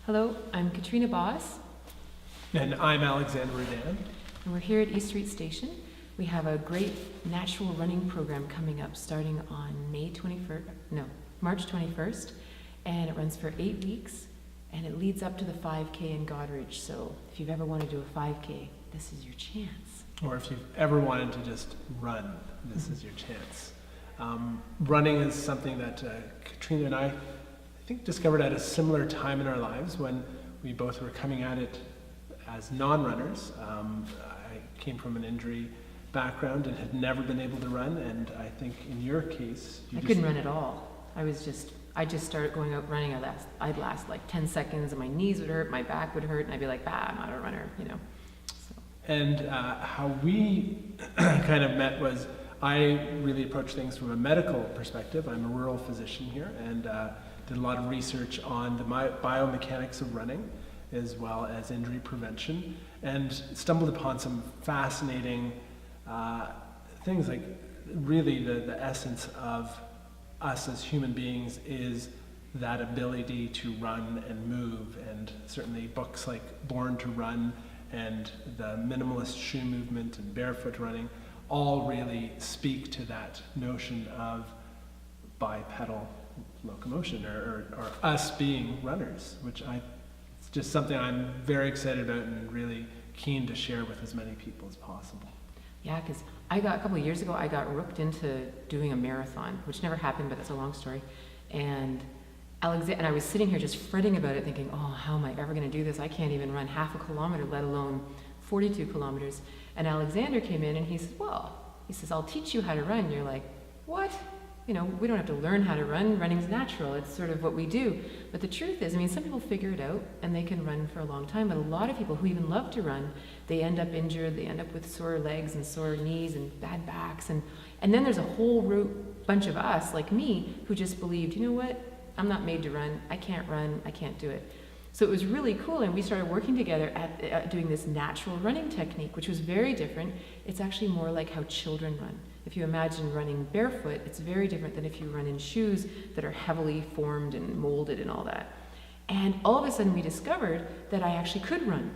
Hello, I'm Katrina Boss, And I'm Alexander Rudan. and we're here at East Street Station. We have a great natural running program coming up starting on March 21st, and it runs for 8 weeks, and it leads up to the 5K in Goderich. So if you've ever wanted to do a 5K, this is your chance. Or if you've ever wanted to just run, this is your chance. Running is something that Katrina and I think discovered at a similar time in our lives when we both were coming at it as non-runners. I came from an injury background and had never been able to run, and I think in your case, I couldn't run at all. I just started going out running. I'd last like 10 seconds, and my knees would hurt, my back would hurt, and I'd be like, I'm not a runner, you know. So. And how we kind of met was I really approach things from a medical perspective. I'm a rural physician here, and did a lot of research on the biomechanics of running as well as injury prevention, and stumbled upon some fascinating things. Like really the essence of us as human beings is that ability to run and move, and certainly books like Born to Run and the minimalist shoe movement and barefoot running all really speak to that notion of bipedal locomotion, or us being runners, which it's just something I'm very excited about and really keen to share with as many people as possible. Yeah, because a couple of years ago, I got rooked into doing a marathon, which never happened, but that's a long story. And I was sitting here just fretting about it, thinking, how am I ever going to do this? I can't even run half a kilometer, let alone 42 kilometers. And Alexander came in and he says, I'll teach you how to run. And you're like, what? You know, we don't have to learn how to run. Running's natural. It's sort of what we do. But the truth is, some people figure it out and they can run for a long time. But a lot of people who even love to run, they end up injured. They end up with sore legs and sore knees and bad backs. And then there's a whole bunch of us, like me, who just believed, you know what? I'm not made to run. I can't do it. So it was really cool. And we started working together at doing this natural running technique, which was very different. It's actually more like how children run. If you imagine running barefoot, it's very different than if you run in shoes that are heavily formed and molded and all that. And all of a sudden we discovered that I actually could run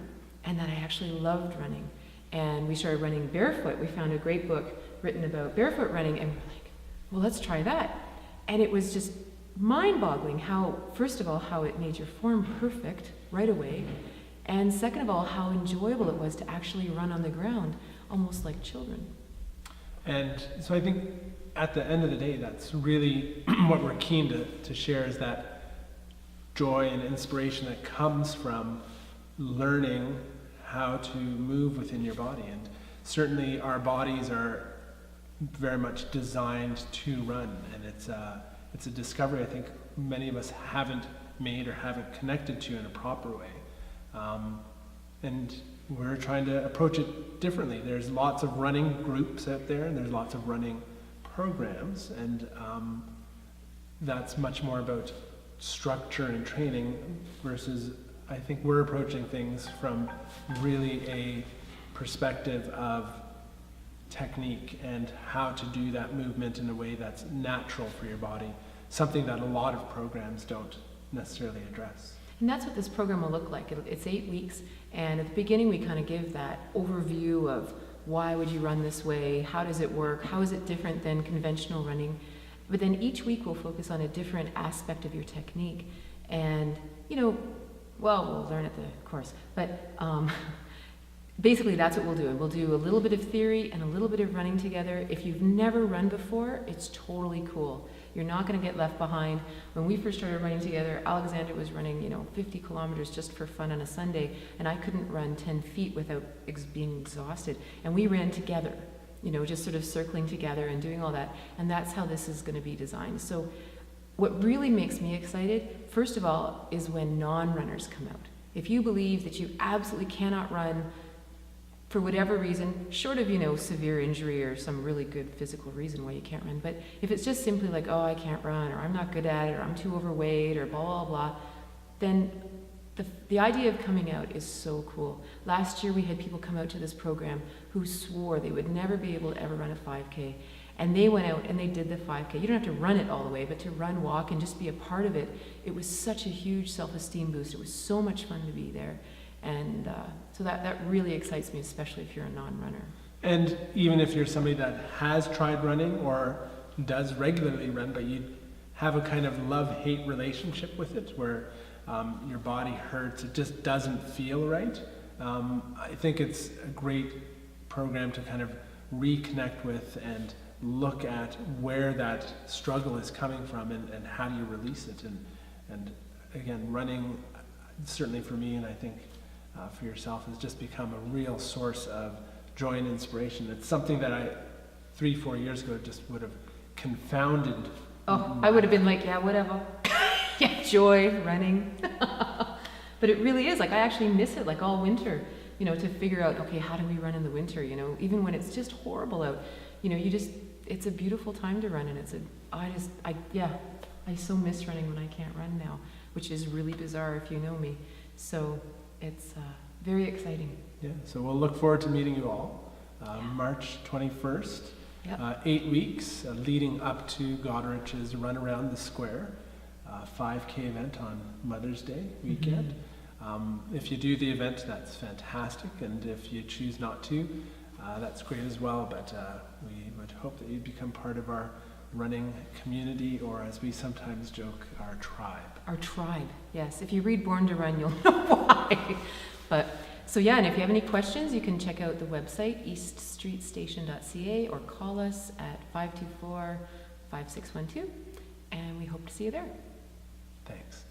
and that I actually loved running. And we started running barefoot. We found a great book written about barefoot running, and we're like, well, let's try that. And it was just mind-boggling first of all, how it made your form perfect right away. And second of all, how enjoyable it was to actually run on the ground, almost like children. And so I think at the end of the day, that's really what we're keen to share, is that joy and inspiration that comes from learning how to move within your body. And certainly our bodies are very much designed to run. And it's a discovery I think many of us haven't made or haven't connected to in a proper way. And we're trying to approach it differently. There's lots of running groups out there, and there's lots of running programs, and that's much more about structure and training versus I think we're approaching things from really a perspective of technique and how to do that movement in a way that's natural for your body, something that a lot of programs don't necessarily address. And that's what this program will look like. It's 8 weeks, and at the beginning we kind of give that overview of why would you run this way, how does it work, how is it different than conventional running. But then each week we'll focus on a different aspect of your technique. And, we'll learn at the course. But basically that's what we'll do. We'll do a little bit of theory and a little bit of running together. If you've never run before, it's totally cool. You're not going to get left behind. When we first started running together, Alexander was running, 50 kilometers just for fun on a Sunday, and I couldn't run 10 feet without being exhausted. And we ran together, just sort of circling together and doing all that. And that's how this is going to be designed. So what really makes me excited, first of all, is when non-runners come out. If you believe that you absolutely cannot run for whatever reason, short of, severe injury or some really good physical reason why you can't run, but if it's just simply like, I can't run, or I'm not good at it, or I'm too overweight, or blah, blah, blah, then the idea of coming out is so cool. Last year we had people come out to this program who swore they would never be able to ever run a 5K. And they went out and they did the 5K. You don't have to run it all the way, but to run, walk, and just be a part of it, it was such a huge self-esteem boost. It was so much fun to be there. And so that really excites me, especially if you're a non-runner. And even if you're somebody that has tried running or does regularly run, but you have a kind of love-hate relationship with it where your body hurts, it just doesn't feel right, I think it's a great program to kind of reconnect with and look at where that struggle is coming from and how do you release it. And again, running, certainly for me, and I think for yourself, has just become a real source of joy and inspiration. It's something that I, 3-4 years ago, just would have confounded. Oh, I would have been like, yeah, whatever. Yeah, joy, running. But it really is, like, I actually miss it, like, all winter, you know, to figure out, okay, how do we run in the winter, you know, even when it's just horrible out, you know, it's a beautiful time to run, and I so miss running when I can't run now, which is really bizarre if you know me. So it's very exciting. Yeah, so we'll look forward to meeting you all. March 21st, Yep. 8 weeks leading up to Goderic's Run Around the Square, 5K event on Mother's Day weekend. If you do the event, that's fantastic, and if you choose not to, that's great as well, but we would hope that you'd become part of our running community, or as we sometimes joke, our tribe. Our tribe, yes. If you read Born to Run, you'll know why. But so yeah, and if you have any questions, you can check out the website, eaststreetstation.ca, or call us at 524-5612, and we hope to see you there. Thanks.